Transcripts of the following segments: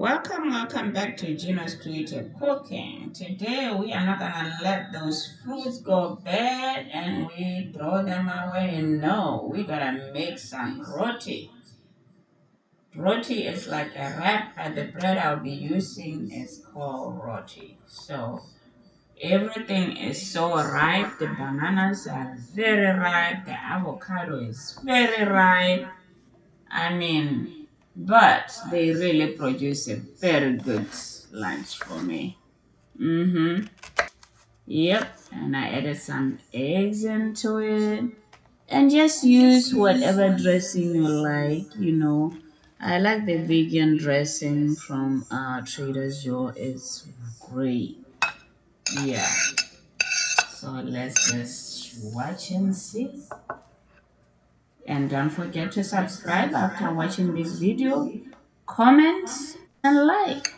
Welcome back to Gino's Creative Cooking. Today we are not gonna let those fruits go bad and we throw them away. No, we gotta make some roti. Roti is like a wrap, and the bread I'll be using is called roti. So everything is so ripe. The bananas are very ripe. The avocado is very ripe. But they really produce a very good lunch for me. Mm-hmm. Yep. And I added some eggs into it. And just use whatever dressing you like. I like the vegan dressing from Trader Joe. It's great. Yeah. So let's just watch and see. And don't forget to subscribe after watching this video. Comment and like.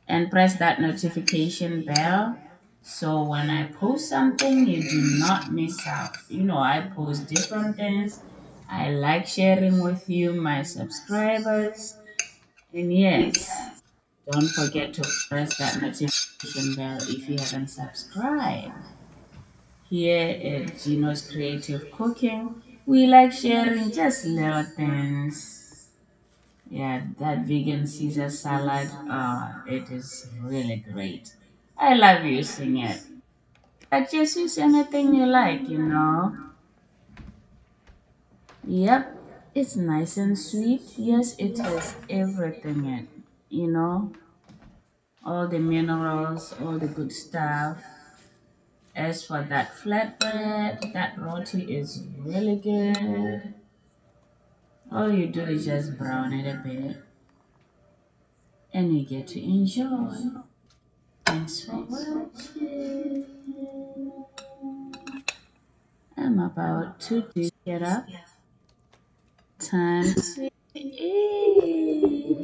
And press that notification bell so when I post something, you do not miss out. I post different things. I like sharing with you, my subscribers. And yes, don't forget to press that notification bell if you haven't subscribed. Here at Gino's Creative Cooking, we like sharing just little things. Yeah, that vegan Caesar salad, it is really great. I love using it. But just use anything you like. Yep, it's nice and sweet. Yes, it has everything in, all the minerals, all the good stuff. As for that flatbread, that roti is really good. All you do is just brown it a bit and you get to enjoy. Thanks for watching. I'm about to get up. Time to eat.